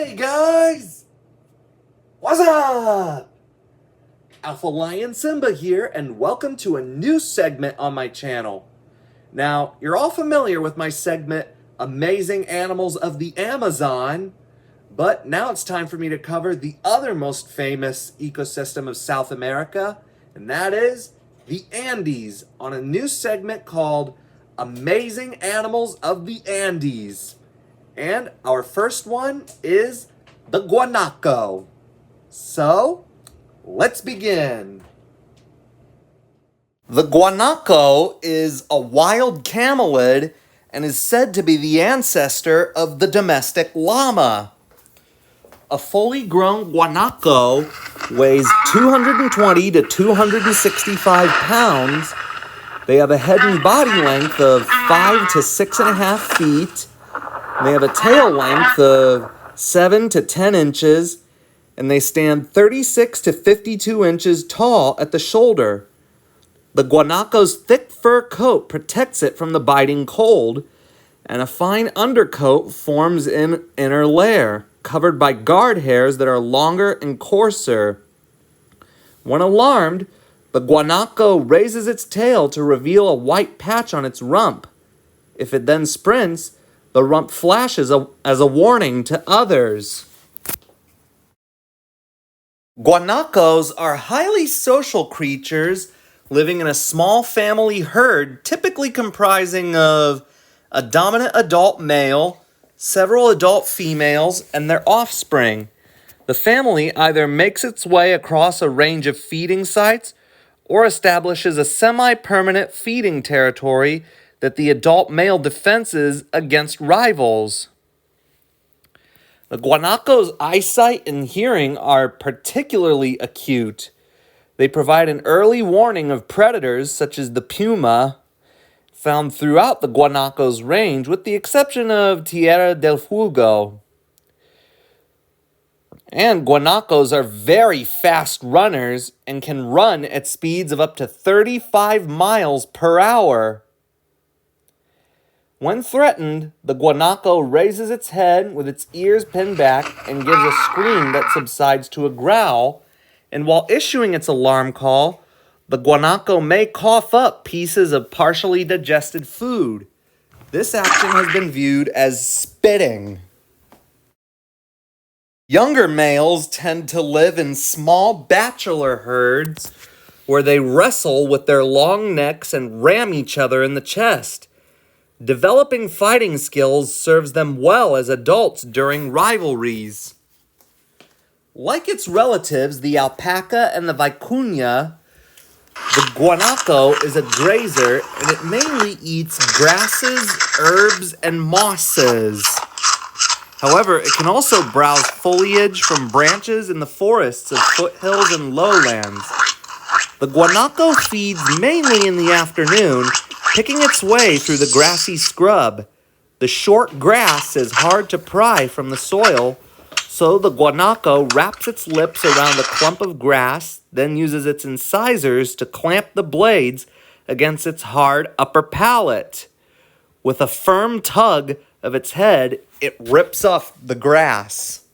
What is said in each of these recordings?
Hey guys! What's up? Alpha Lion Simba here, and welcome to a new segment on my channel. Now, you're all familiar with my segment, Amazing Animals of the Amazon, but now it's time for me to cover the other most famous ecosystem of South America, and that is the Andes, on a new segment called Amazing Animals of the Andes. And our first one is the guanaco. So, let's begin. The guanaco is a wild camelid and is said to be the ancestor of the domestic llama. A fully grown guanaco weighs 220 to 265 pounds. They have a head and body length of 5 to 6.5 feet. They have a tail length of 7 to 10 inches, and they stand 36 to 52 inches tall at the shoulder. The guanaco's thick fur coat protects it from the biting cold, and a fine undercoat forms an inner layer, covered by guard hairs that are longer and coarser. When alarmed, the guanaco raises its tail to reveal a white patch on its rump. If it then sprints, the rump flashes as a warning to others. Guanacos are highly social creatures living in a small family herd, typically comprising of a dominant adult male, several adult females, and their offspring. The family either makes its way across a range of feeding sites or establishes a semi-permanent feeding territory that the adult male defenses against rivals. The guanaco's eyesight and hearing are particularly acute. They provide an early warning of predators such as the puma, found throughout the guanaco's range with the exception of Tierra del Fuego. And guanacos are very fast runners and can run at speeds of up to 35 miles per hour. When threatened, the guanaco raises its head with its ears pinned back and gives a scream that subsides to a growl, and while issuing its alarm call, the guanaco may cough up pieces of partially digested food. This action has been viewed as spitting. Younger males tend to live in small bachelor herds where they wrestle with their long necks and ram each other in the chest. Developing fighting skills serves them well as adults during rivalries. Like its relatives, the alpaca and the vicuña, the guanaco is a grazer and it mainly eats grasses, herbs, and mosses. However, it can also browse foliage from branches in the forests of foothills and lowlands. The guanaco feeds mainly in the afternoon, picking its way through the grassy scrub. The short grass is hard to pry from the soil, so the guanaco wraps its lips around a clump of grass, then uses its incisors to clamp the blades against its hard upper palate. With a firm tug of its head, it rips off the grass.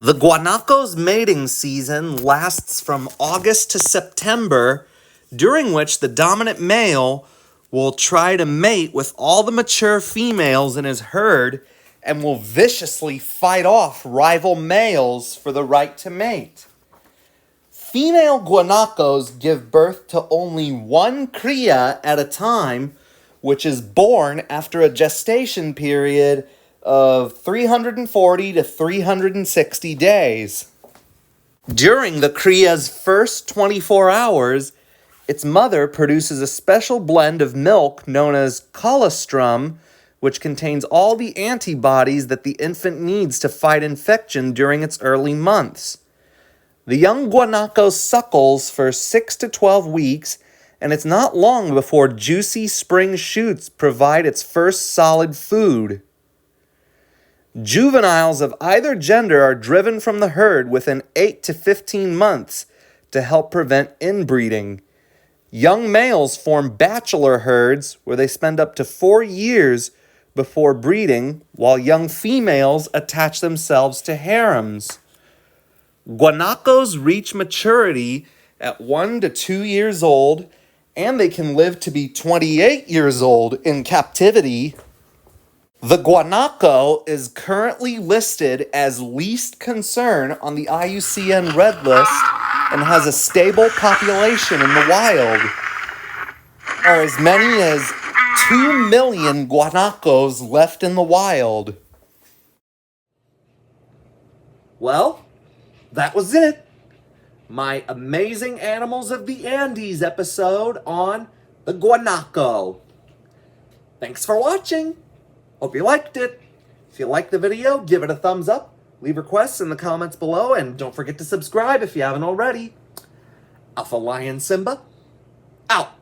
The guanaco's mating season lasts from August to September, during which the dominant male will try to mate with all the mature females in his herd and will viciously fight off rival males for the right to mate. Female guanacos give birth to only one cria at a time, which is born after a gestation period of 340 to 360 days. During the cria's first 24 hours, its mother produces a special blend of milk known as colostrum, which contains all the antibodies that the infant needs to fight infection during its early months. The young guanaco suckles for 6 to 12 weeks, and it's not long before juicy spring shoots provide its first solid food. Juveniles of either gender are driven from the herd within 8 to 15 months to help prevent inbreeding. Young males form bachelor herds where they spend up to 4 years before breeding, while young females attach themselves to harems. Guanacos reach maturity at 1 to 2 years old, and they can live to be 28 years old in captivity. The guanaco is currently listed as least concern on the IUCN Red List and has a stable population in the wild. There are as many as 2 million guanacos left in the wild. Well, that was it. My Amazing Animals of the Andes episode on the guanaco. Thanks for watching. Hope you liked it. If you liked the video, give it a thumbs up. Leave requests in the comments below, and don't forget to subscribe if you haven't already. Alpha Lion Simba, out.